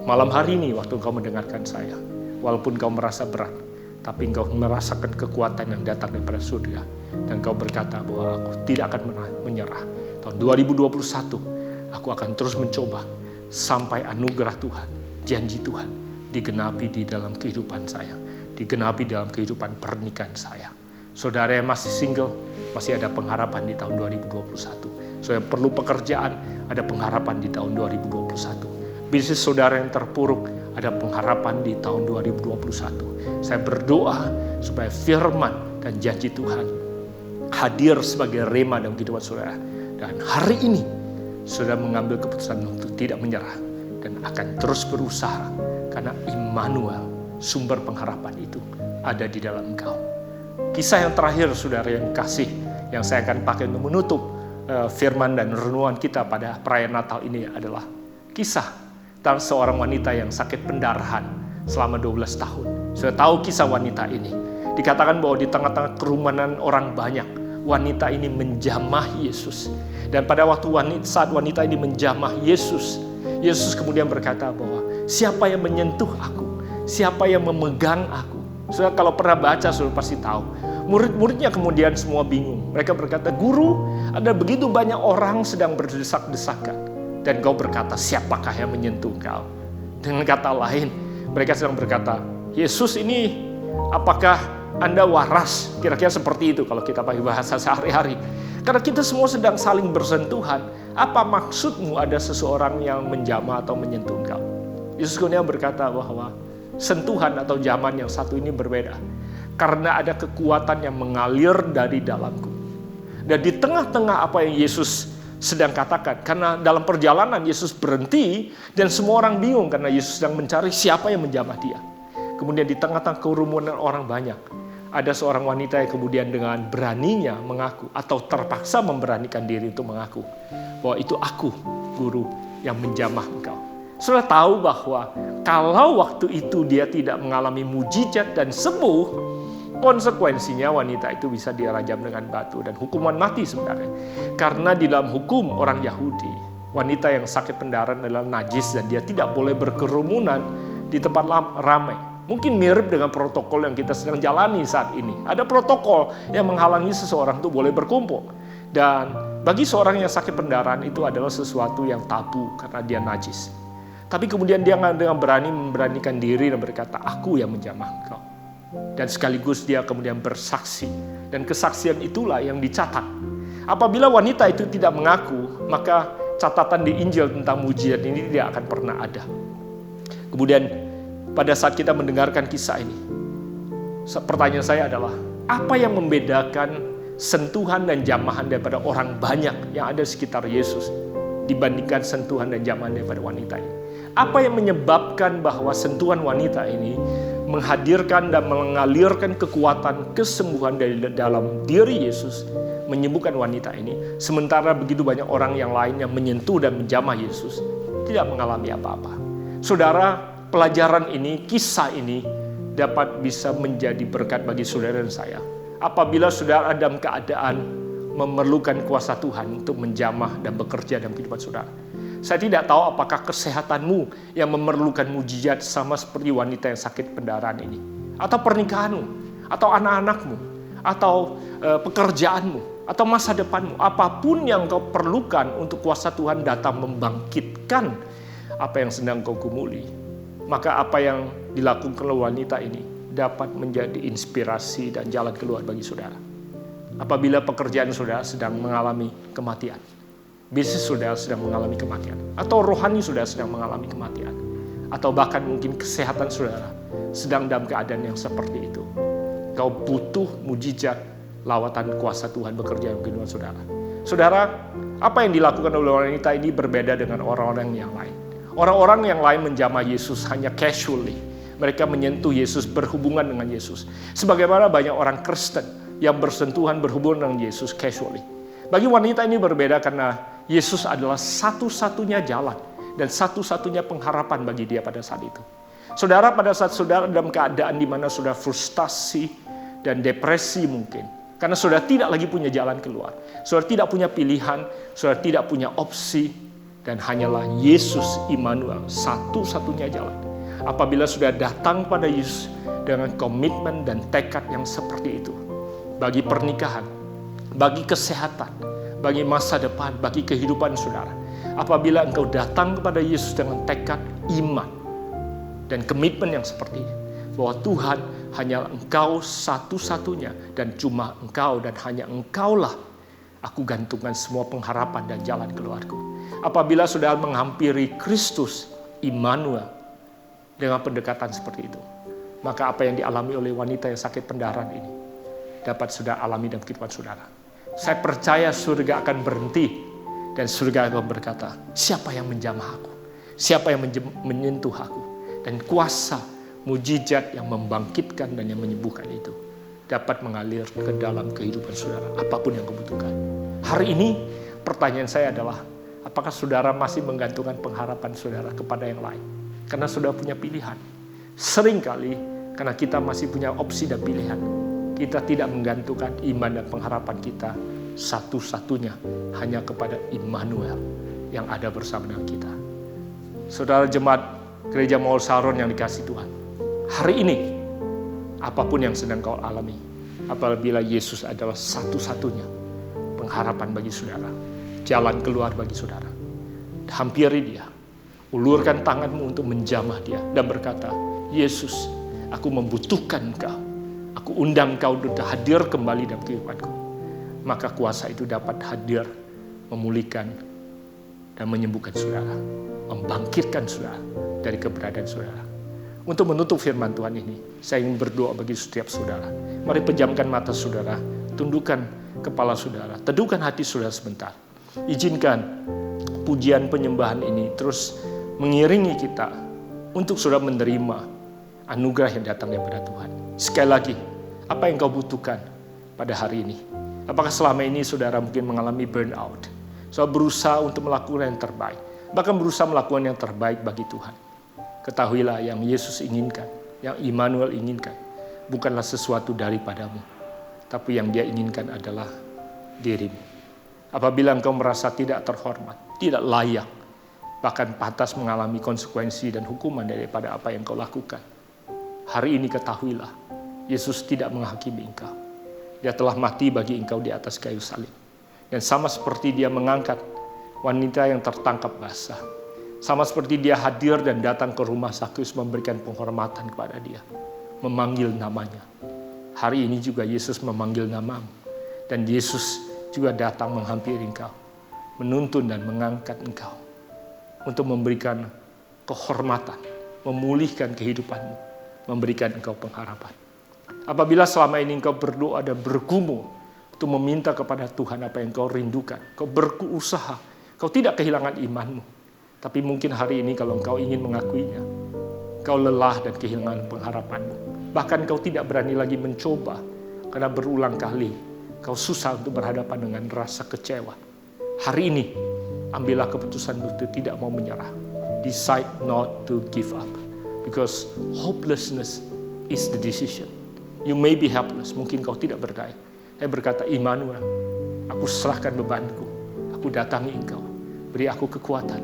Malam hari ini waktu engkau mendengarkan saya, walaupun kau merasa berat, tapi engkau merasakan kekuatan yang datang daripada surga, dan kau berkata bahwa aku tidak akan menyerah. Tahun 2021, aku akan terus mencoba sampai anugerah Tuhan, janji Tuhan digenapi di dalam kehidupan saya, digenapi dalam kehidupan pernikahan saya. Saudara yang masih single, masih ada pengharapan di tahun 2021. Saudara yang perlu pekerjaan, ada pengharapan di tahun 2021. Bisnis saudara yang terpuruk, ada pengharapan di tahun 2021. Saya berdoa supaya firman dan janji Tuhan hadir sebagai rema dalam kehidupan saudara. Dan hari ini, saudara mengambil keputusan untuk tidak menyerah dan akan terus berusaha, karena Immanuel, sumber pengharapan itu ada di dalam engkau. Kisah yang terakhir, saudara yang kasih, yang saya akan pakai untuk menutup firman dan renungan kita pada perayaan Natal ini adalah kisah tentang seorang wanita yang sakit pendarahan selama 12 tahun. Sudah tahu kisah wanita ini. Dikatakan bahwa di tengah-tengah kerumunan orang banyak, wanita ini menjamah Yesus. Dan pada saat wanita ini menjamah Yesus, Yesus kemudian berkata bahwa siapa yang menyentuh aku, siapa yang memegang aku. Saudara kalau pernah baca, saudara pasti tahu. Murid-muridnya kemudian semua bingung. Mereka berkata, "Guru, ada begitu banyak orang sedang berdesak-desakan. Dan kau berkata, siapakah yang menyentuh kau?" Dengan kata lain, mereka sedang berkata, "Yesus ini, apakah Anda waras?" Kira-kira seperti itu kalau kita pakai bahasa sehari-hari. Karena kita semua sedang saling bersentuhan. Apa maksudmu ada seseorang yang menjamah atau menyentuh engkau? Yesus kemudian berkata bahwa sentuhan atau jaman yang satu ini berbeda. Karena ada kekuatan yang mengalir dari dalamku. Dan di tengah-tengah apa yang Yesus sedang katakan, karena dalam perjalanan Yesus berhenti dan semua orang bingung karena Yesus sedang mencari siapa yang menjamah dia. Kemudian di tengah-tengah kerumunan orang banyak, ada seorang wanita yang kemudian dengan beraninya mengaku atau terpaksa memberanikan diri untuk mengaku bahwa itu aku, guru, yang menjamah engkau. Sudah tahu bahwa kalau waktu itu dia tidak mengalami mujizat dan sembuh, konsekuensinya wanita itu bisa dirajam dengan batu dan hukuman mati sebenarnya. Karena di dalam hukum orang Yahudi, wanita yang sakit pendarahan adalah najis dan dia tidak boleh berkerumunan di tempat ramai. Mungkin mirip dengan protokol yang kita sedang jalani saat ini. Ada protokol yang menghalangi seseorang itu boleh berkumpul. Dan bagi seorang yang sakit pendarahan itu adalah sesuatu yang tabu karena dia najis. Tapi kemudian dia dengan berani memberanikan diri dan berkata, aku yang menjamah engkau. Dan sekaligus dia kemudian bersaksi. Dan kesaksian itulah yang dicatat. Apabila wanita itu tidak mengaku, maka catatan di Injil tentang mujizat ini tidak akan pernah ada. Kemudian pada saat kita mendengarkan kisah ini, pertanyaan saya adalah, apa yang membedakan sentuhan dan jamahan daripada orang banyak yang ada di sekitar Yesus dibandingkan sentuhan dan jamahan daripada wanita ini? Apa yang menyebabkan bahwa sentuhan wanita ini menghadirkan dan mengalirkan kekuatan kesembuhan dari dalam diri Yesus, menyembuhkan wanita ini, sementara begitu banyak orang yang lain yang menyentuh dan menjamah Yesus tidak mengalami apa-apa? Saudara, pelajaran ini, kisah ini dapat bisa menjadi berkat bagi saudara dan saya. Apabila saudara dalam keadaan memerlukan kuasa Tuhan untuk menjamah dan bekerja dalam kehidupan saudara. Saya tidak tahu apakah kesehatanmu yang memerlukan mujizat sama seperti wanita yang sakit pendarahan ini. Atau pernikahanmu, atau anak-anakmu, atau pekerjaanmu, atau masa depanmu. Apapun yang kau perlukan untuk kuasa Tuhan datang membangkitkan apa yang sedang kau gumuli. Maka apa yang dilakukan oleh wanita ini dapat menjadi inspirasi dan jalan keluar bagi saudara. Apabila pekerjaan saudara sedang mengalami kematian, bisnis saudara sedang mengalami kematian, atau rohani saudara sedang mengalami kematian, atau bahkan mungkin kesehatan saudara sedang dalam keadaan yang seperti itu. Kau butuh mujizat, lawatan kuasa Tuhan bekerja dalam kehidupan saudara. Saudara, apa yang dilakukan oleh wanita ini berbeda dengan orang-orang yang lain. Orang-orang yang lain menjamah Yesus hanya casually. Mereka menyentuh Yesus, berhubungan dengan Yesus. Sebagaimana banyak orang Kristen yang bersentuhan berhubungan dengan Yesus casually. Bagi wanita ini berbeda karena Yesus adalah satu-satunya jalan dan satu-satunya pengharapan bagi dia pada saat itu. Saudara, pada saat saudara dalam keadaan di mana saudara frustasi dan depresi mungkin, karena saudara tidak lagi punya jalan keluar, saudara tidak punya pilihan, saudara tidak punya opsi, dan hanyalah Yesus Immanuel, satu-satunya jalan. Apabila sudah datang pada Yesus dengan komitmen dan tekad yang seperti itu, bagi pernikahan, bagi kesehatan, bagi masa depan, bagi kehidupan saudara. Apabila engkau datang kepada Yesus dengan tekad iman dan komitmen yang seperti ini, bahwa Tuhan hanyalah engkau satu-satunya dan cuma engkau dan hanya engkaulah aku gantungkan semua pengharapan dan jalan keluarku. Apabila saudara menghampiri Kristus Immanuel dengan pendekatan seperti itu, maka apa yang dialami oleh wanita yang sakit pendarahan ini dapat saudara alami dalam kehidupan saudara. Saya percaya surga akan berhenti dan surga akan berkata, siapa yang menjamah aku? Siapa yang menyentuh aku? Dan kuasa mujizat yang membangkitkan dan yang menyembuhkan itu dapat mengalir ke dalam kehidupan saudara, apapun yang kebutuhan. Hari ini pertanyaan saya adalah, apakah saudara masih menggantungkan pengharapan saudara kepada yang lain? Karena saudara punya pilihan. Seringkali karena kita masih punya opsi dan pilihan, kita tidak menggantungkan iman dan pengharapan kita satu-satunya hanya kepada Immanuel yang ada bersama dengan kita. Saudara jemaat Gereja Mawar Sharon yang dikasihi Tuhan, hari ini apapun yang sedang kau alami, apabila Yesus adalah satu-satunya pengharapan bagi saudara, jalan keluar bagi saudara, hampiri dia, ulurkan tanganmu untuk menjamah dia dan berkata, Yesus, aku membutuhkan engkau, aku undang engkau untuk hadir kembali dalam kehidupanku. Maka kuasa itu dapat hadir, memulihkan dan menyembuhkan saudara, membangkitkan saudara dari keberadaan saudara. Untuk menutup firman Tuhan ini, saya ingin berdoa bagi setiap saudara. Mari pejamkan mata saudara, tundukkan kepala saudara, teduhkan hati saudara sebentar. Izinkan pujian penyembahan ini terus mengiringi kita untuk saudara menerima anugerah yang datang daripada Tuhan. Sekali lagi, apa yang kau butuhkan pada hari ini? Apakah selama ini saudara mungkin mengalami burnout? Saudara berusaha untuk melakukan yang terbaik, bahkan berusaha melakukan yang terbaik bagi Tuhan. Ketahuilah yang Yesus inginkan, yang Immanuel inginkan, bukanlah sesuatu daripadamu, tapi yang dia inginkan adalah dirimu. Apabila engkau merasa tidak terhormat, tidak layak, bahkan pantas mengalami konsekuensi dan hukuman daripada apa yang kau lakukan, hari ini ketahuilah, Yesus tidak menghakimi engkau. Dia telah mati bagi engkau di atas kayu salib. Dan sama seperti dia mengangkat wanita yang tertangkap basah, sama seperti dia hadir dan datang ke rumah Zakheus memberikan penghormatan kepada dia, memanggil namanya. Hari ini juga Yesus memanggil namamu. Dan Yesus juga datang menghampiri engkau, menuntun dan mengangkat engkau untuk memberikan kehormatan, memulihkan kehidupanmu, memberikan engkau pengharapan. Apabila selama ini engkau berdoa dan bergumul untuk meminta kepada Tuhan apa yang kau rindukan, kau berusaha, kau tidak kehilangan imanmu. Tapi mungkin hari ini kalau engkau ingin mengakuinya, kau lelah dan kehilangan pengharapanmu. Bahkan kau tidak berani lagi mencoba karena berulang kali kau susah untuk berhadapan dengan rasa kecewa. Hari ini, ambillah keputusan untuk tidak mau menyerah. Decide not to give up. Because hopelessness is the decision. You may be helpless, mungkin kau tidak berdaya. Saya berkata, Immanuel, aku serahkan bebanku, aku datangi engkau, beri aku kekuatan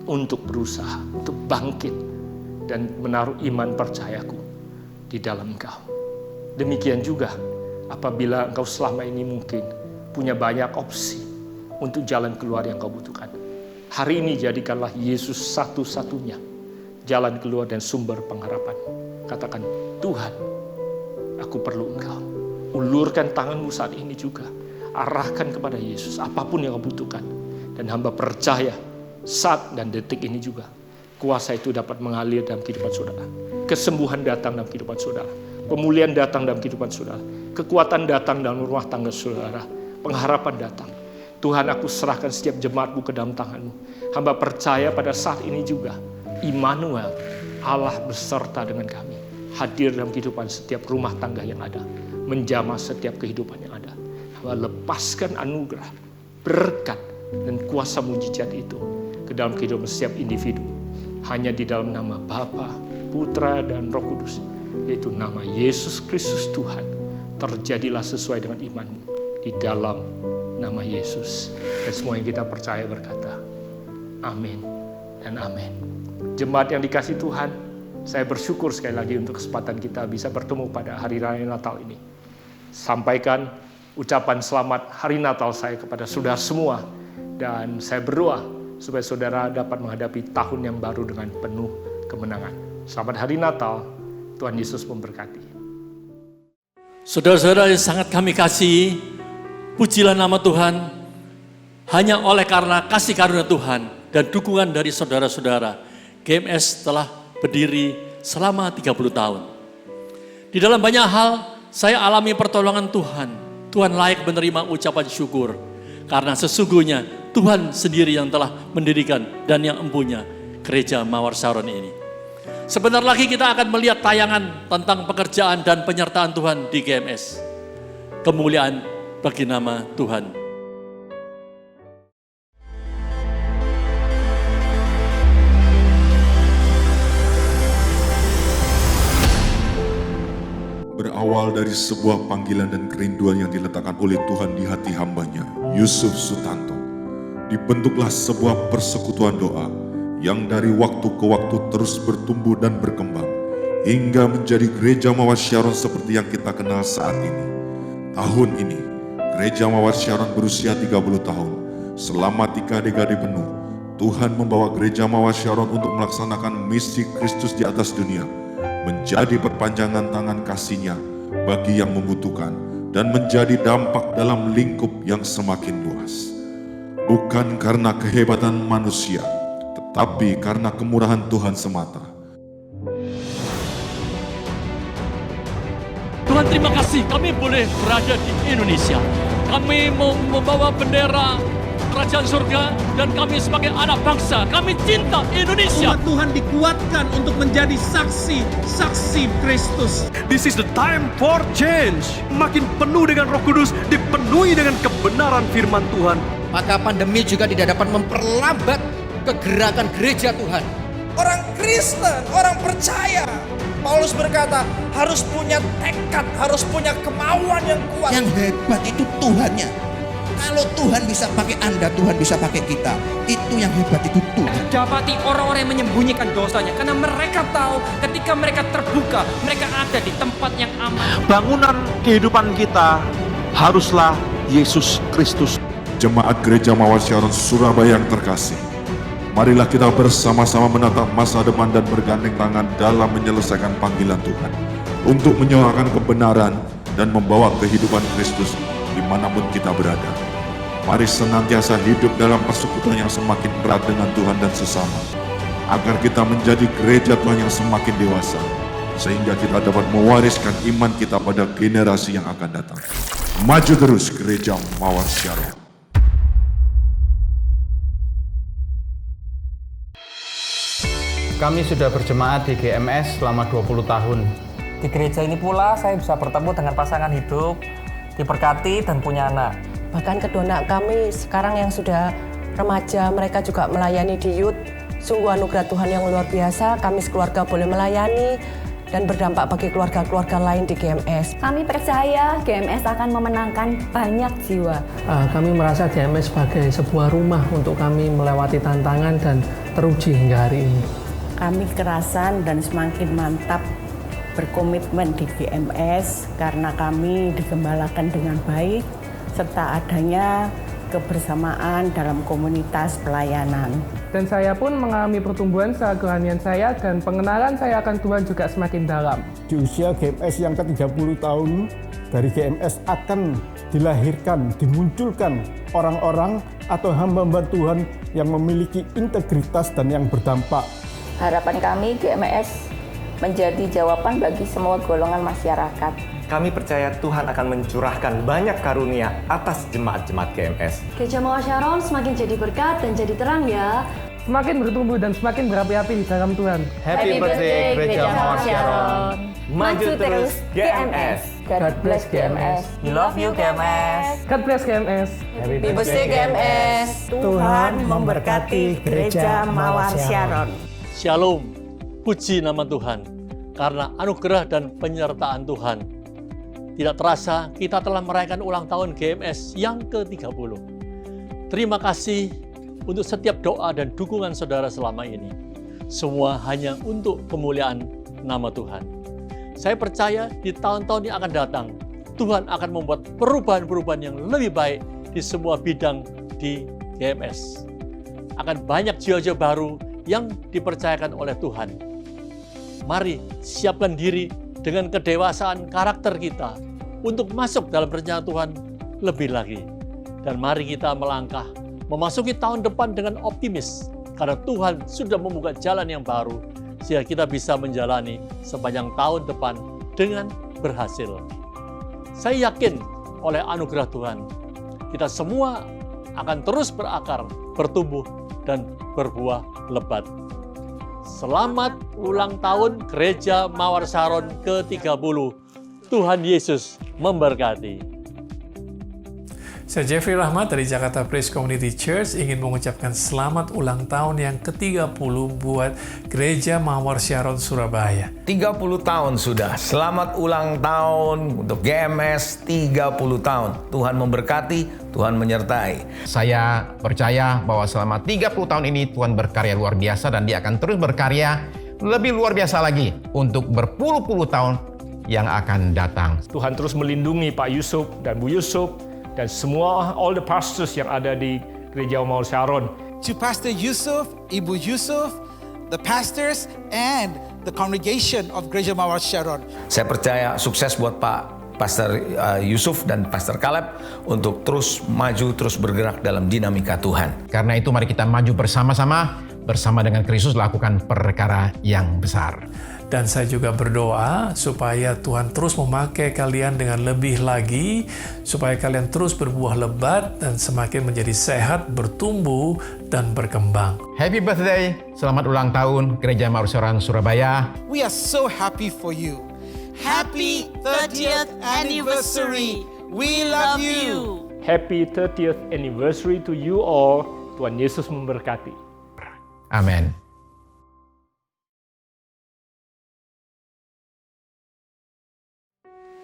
untuk berusaha, untuk bangkit, dan menaruh iman percayaku di dalam engkau. Demikian juga, apabila engkau selama ini mungkin punya banyak opsi untuk jalan keluar yang kau butuhkan. Hari ini jadikanlah Yesus satu-satunya jalan keluar dan sumber pengharapan. Katakan, Tuhan, aku perlu engkau. Ulurkan tanganmu saat ini juga. Arahkan kepada Yesus apapun yang kau butuhkan. Dan hamba percaya saat dan detik ini juga kuasa itu dapat mengalir dalam kehidupan saudara. kesembuhan datang dalam kehidupan saudara, pemulihan datang dalam kehidupan saudara, kekuatan datang dalam rumah tangga saudara, pengharapan datang. Tuhan, aku serahkan setiap jemaatmu ke dalam tangan-Mu. Hamba percaya pada saat ini juga Immanuel, Allah beserta dengan kami, hadir dalam kehidupan setiap rumah tangga yang ada, menjamah setiap kehidupan yang ada. Hamba lepaskan anugerah, berkat, dan kuasa mujizat itu ke dalam kehidupan setiap individu. Hanya di dalam nama Bapa, Putra, dan Roh Kudus, yaitu nama Yesus Kristus Tuhan, terjadilah sesuai dengan imanmu di dalam nama Yesus. Dan semua yang kita percaya berkata, amin dan amin. Jemaat yang dikasihi Tuhan, saya bersyukur sekali lagi untuk kesempatan kita bisa bertemu pada hari raya Natal ini. Sampaikan ucapan selamat hari Natal saya kepada saudara semua. Dan saya berdoa supaya saudara dapat menghadapi tahun yang baru dengan penuh kemenangan. Selamat hari Natal, Tuhan Yesus memberkati. Saudara-saudara yang sangat kami kasihi, pujilah nama Tuhan. Hanya oleh karena kasih karunia Tuhan dan dukungan dari saudara-saudara, GMS telah berdiri selama 30 tahun. Di dalam banyak hal, saya alami pertolongan Tuhan. Tuhan layak menerima ucapan syukur. Karena sesungguhnya Tuhan sendiri yang telah mendirikan dan yang empunya Gereja Mawar Syaron ini. Sebentar lagi kita akan melihat tayangan tentang pekerjaan dan penyertaan Tuhan di GMS. Kemuliaan bagi nama Tuhan. Berawal dari sebuah panggilan dan kerinduan yang diletakkan oleh Tuhan di hati hambanya, Yusuf Sutanto, dibentuklah sebuah persekutuan doa yang dari waktu ke waktu terus bertumbuh dan berkembang hingga menjadi Gereja Mawar Syaron seperti yang kita kenal saat ini. Tahun ini, Gereja Mawar Syaron berusia 30 tahun. Selama 3 dekade penuh, Tuhan membawa Gereja Mawar Syaron untuk melaksanakan misi Kristus di atas dunia, menjadi perpanjangan tangan kasih-Nya bagi yang membutuhkan dan menjadi dampak dalam lingkup yang semakin luas. Bukan karena kehebatan manusia, tetapi karena kemurahan Tuhan semata. Tuhan terima kasih kami boleh berada di Indonesia. Kami mau membawa bendera kerajaan surga dan kami sebagai anak bangsa, kami cinta Indonesia. Umat Tuhan dikuatkan untuk menjadi saksi Kristus. This is the time for change. Makin penuh dengan Roh Kudus, dipenuhi dengan kebenaran firman Tuhan. Maka pandemi juga tidak dapat memperlambat kegerakan gereja Tuhan. Orang Kristen, orang percaya, Paulus berkata harus punya tekad, harus punya kemauan yang kuat. Yang hebat itu Tuhannya. Kalau Tuhan bisa pakai Anda, Tuhan bisa pakai kita. Itu yang hebat, itu Tuhan. Dapati orang-orang yang menyembunyikan dosanya karena mereka tahu ketika mereka terbuka, mereka ada di tempat yang aman. Bangunan kehidupan kita haruslah Yesus Kristus. Jemaat Gereja Mawar Syaron Surabaya yang terkasih, marilah kita bersama-sama menatap masa depan dan bergandeng tangan dalam menyelesaikan panggilan Tuhan untuk menyuarakan kebenaran dan membawa kehidupan Kristus dimanapun kita berada. Mari senantiasa hidup dalam persekutuan yang semakin erat dengan Tuhan dan sesama, agar kita menjadi gereja Tuhan yang semakin dewasa, sehingga kita dapat mewariskan iman kita pada generasi yang akan datang. Maju terus Gereja Mawar Syaron. Kami sudah berjemaat di GMS selama 20 tahun. Di gereja ini pula saya bisa bertemu dengan pasangan hidup, diberkati dan punya anak. Bahkan kedua anak kami sekarang yang sudah remaja, mereka juga melayani di youth. Sungguh anugerah Tuhan yang luar biasa, kami sekeluarga boleh melayani dan berdampak bagi keluarga-keluarga lain di GMS. Kami percaya GMS akan memenangkan banyak jiwa. Kami merasa GMS sebagai sebuah rumah untuk kami melewati tantangan dan teruji hingga hari ini. Kami kerasan dan semakin mantap berkomitmen di GMS karena kami digembalakan dengan baik serta adanya kebersamaan dalam komunitas pelayanan. Dan saya pun mengalami pertumbuhan secara kerohanian saya dan pengenalan saya akan Tuhan juga semakin dalam. Di usia GMS yang ke-30 tahun, dari GMS akan dilahirkan, dimunculkan orang-orang atau hamba-hamba Tuhan yang memiliki integritas dan yang berdampak. Harapan kami GMS menjadi jawaban bagi semua golongan masyarakat. Kami percaya Tuhan akan mencurahkan banyak karunia atas jemaat-jemaat GMS. Gereja Mawar Syaron semakin jadi berkat dan jadi terang ya. Semakin bertumbuh dan semakin berapi-api di dalam Tuhan. Happy birthday Gereja Mawar Syaron. Maju terus GMS. God bless GMS. We love you GMS. God bless GMS. Happy birthday GMS. Tuhan memberkati Gereja Mawar Syaron. Shalom, puji nama Tuhan. Karena anugerah dan penyertaan Tuhan, tidak terasa kita telah merayakan ulang tahun GMS yang ke-30. Terima kasih untuk setiap doa dan dukungan saudara selama ini. Semua hanya untuk kemuliaan nama Tuhan. Saya percaya di tahun-tahun yang akan datang, Tuhan akan membuat perubahan-perubahan yang lebih baik di semua bidang di GMS. Akan banyak jiwa-jiwa baru yang dipercayakan oleh Tuhan. Mari siapkan diri dengan kedewasaan karakter kita untuk masuk dalam rencana Tuhan lebih lagi. Dan mari kita melangkah memasuki tahun depan dengan optimis karena Tuhan sudah membuka jalan yang baru sehingga kita bisa menjalani sepanjang tahun depan dengan berhasil. Saya yakin oleh anugerah Tuhan, kita semua akan terus berakar, bertumbuh, dan berbuah lebat. Selamat ulang tahun Gereja Mawar Syaron ke-30. Tuhan Yesus memberkati. Saya Jeffrey Rahmat dari Jakarta Praise Community Church ingin mengucapkan selamat ulang tahun yang ke-30 buat Gereja Mawar Syaron Surabaya. 30 tahun sudah. Selamat ulang tahun untuk GMS 30 tahun. Tuhan memberkati, Tuhan menyertai. Saya percaya bahwa selama 30 tahun ini Tuhan berkarya luar biasa dan Dia akan terus berkarya lebih luar biasa lagi untuk berpuluh-puluh tahun yang akan datang. Tuhan terus melindungi Pak Yusuf dan Bu Yusuf dan semua all the pastors yang ada di Gereja Mawar Syaron. To Pastor Yusuf, Ibu Yusuf, the pastors and the congregation of Gereja Mawar Syaron. Saya percaya sukses buat Pak Pastor Yusuf dan Pastor Caleb untuk terus maju, terus bergerak dalam dinamika Tuhan. Karena itu mari kita maju bersama-sama, bersama dengan Kristus lakukan perkara yang besar. Dan saya juga berdoa supaya Tuhan terus memakai kalian dengan lebih lagi, supaya kalian terus berbuah lebat dan semakin menjadi sehat, bertumbuh, dan berkembang. Happy birthday, selamat ulang tahun Gereja Mawar Syaron Surabaya. We are so happy for you. Happy 30th anniversary. We love you. Happy 30th anniversary to you all. Tuhan Yesus memberkati. Amin.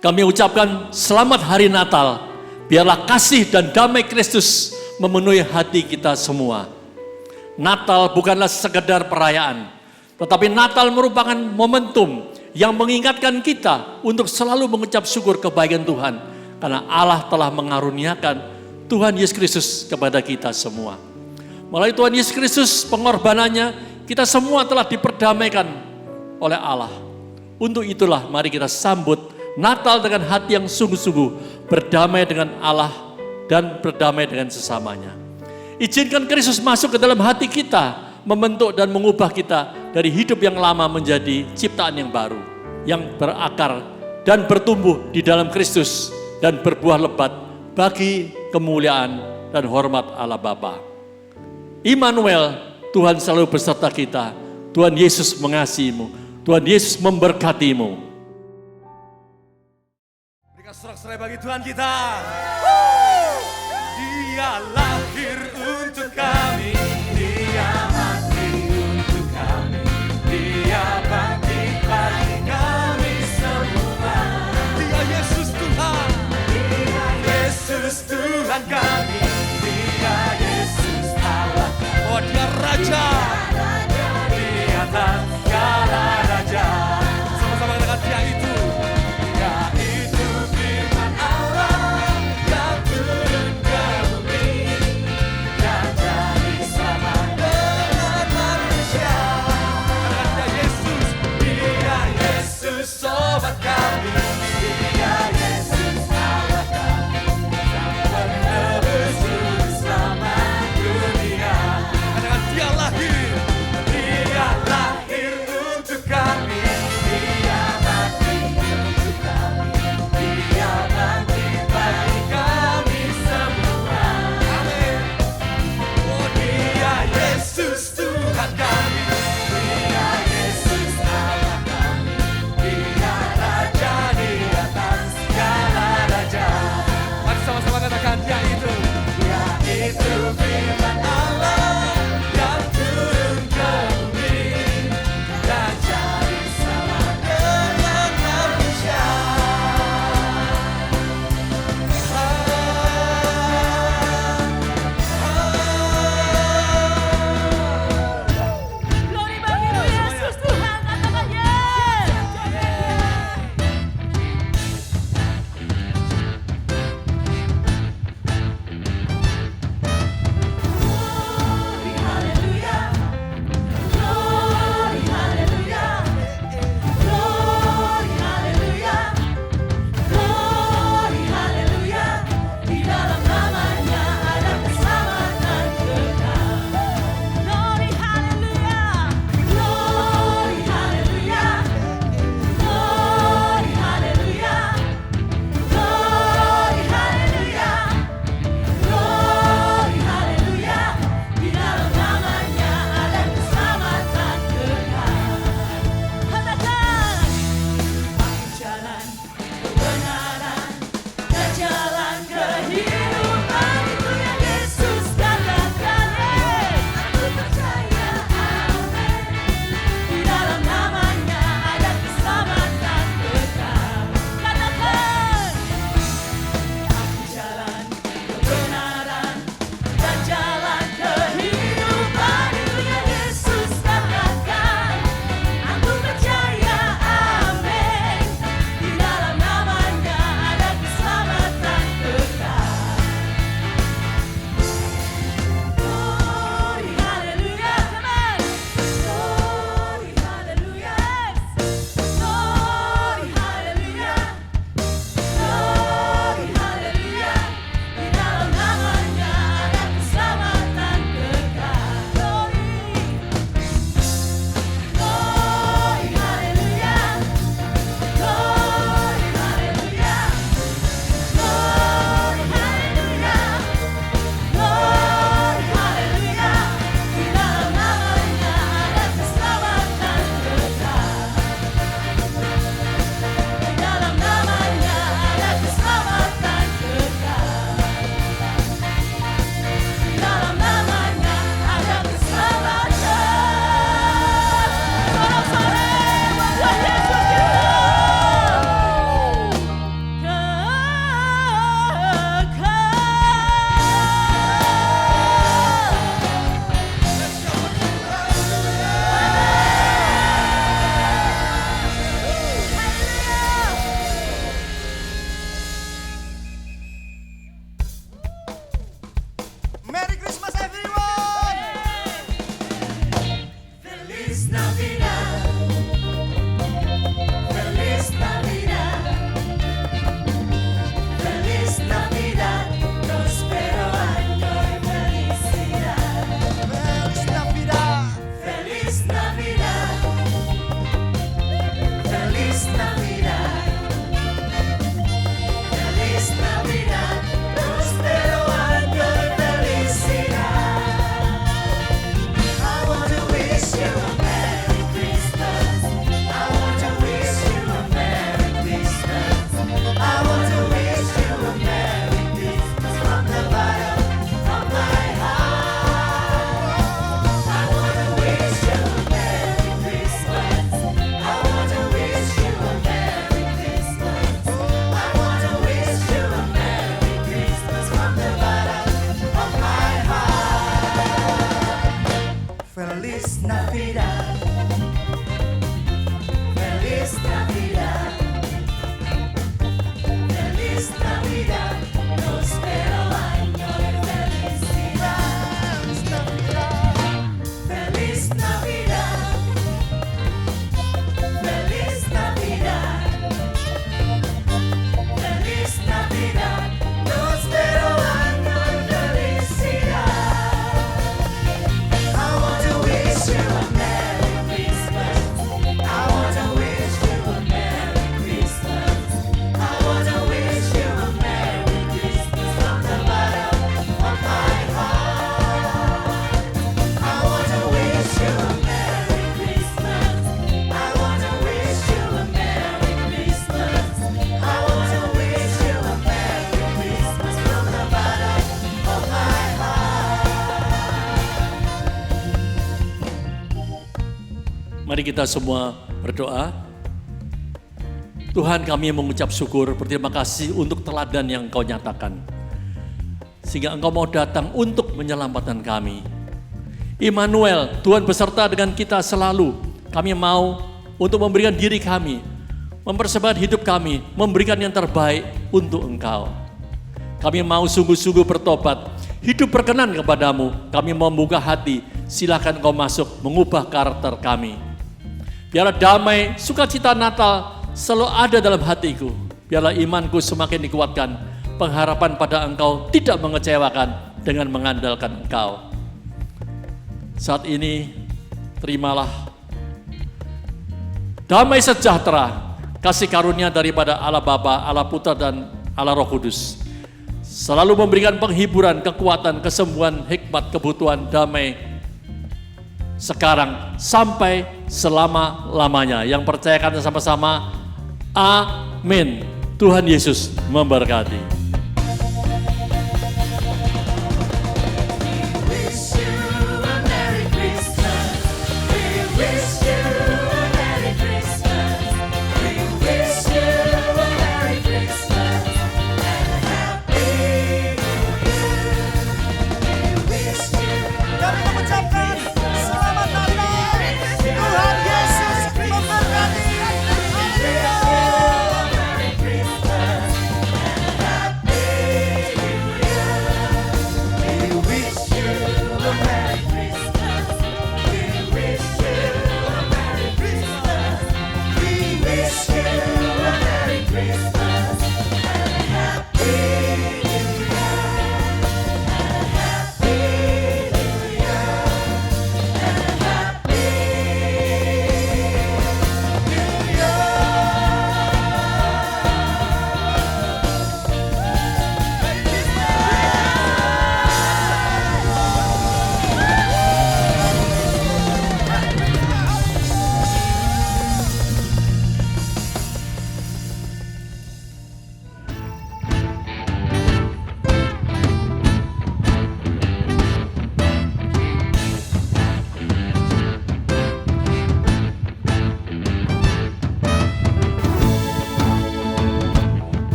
Kami ucapkan selamat hari Natal. Biarlah kasih dan damai Kristus memenuhi hati kita semua. Natal bukanlah sekedar perayaan, tetapi Natal merupakan momentum yang mengingatkan kita untuk selalu mengucap syukur kebaikan Tuhan. Karena Allah telah mengaruniakan Tuhan Yesus Kristus kepada kita semua. Melalui Tuhan Yesus Kristus pengorbanannya, kita semua telah diperdamaikan oleh Allah. Untuk itulah mari kita sambut Natal dengan hati yang sungguh-sungguh, berdamai dengan Allah dan berdamai dengan sesamanya. Izinkan Kristus masuk ke dalam hati kita, membentuk dan mengubah kita dari hidup yang lama menjadi ciptaan yang baru, yang berakar dan bertumbuh di dalam Kristus dan berbuah lebat bagi kemuliaan dan hormat Allah Bapa. Immanuel, Tuhan selalu beserta kita. Tuhan Yesus mengasihimu. Tuhan Yesus memberkatimu. Berikan sorak-sorai bagi Tuhan kita. Dia lahir untuk kami. Dia mati untuk kami. Dia bangkit bagi kami semua. Dia Yesus Tuhan. Dia Yesus Tuhan kami. Dia Yesus Allah. Oh, Dia Raja. Di atas segala raja. Sama-sama dengan Dia itu. Dia itu firman Allah yang turun ke bumi. Mari kita semua berdoa. Tuhan, kami mengucap syukur, berterima kasih untuk teladan yang Engkau nyatakan. Sehingga Engkau mau datang untuk menyelamatkan kami. Immanuel, Tuhan beserta dengan kita selalu. Kami mau untuk memberikan diri kami, mempersembahkan hidup kami, memberikan yang terbaik untuk Engkau. Kami mau sungguh-sungguh bertobat, hidup berkenan kepadamu. Kami mau membuka hati, silakan Engkau masuk, mengubah karakter kami. Biarlah damai, sukacita Natal selalu ada dalam hatiku. Biarlah imanku semakin dikuatkan, pengharapan pada Engkau tidak mengecewakan dengan mengandalkan Engkau. Saat ini, terimalah damai sejahtera, kasih karunia daripada Allah Bapa, Allah Putra, dan Allah Roh Kudus. Selalu memberikan penghiburan, kekuatan, kesembuhan, hikmat, kebutuhan, damai, sekarang sampai selama-lamanya. Yang percayakan sama-sama, amin. Tuhan Yesus memberkati.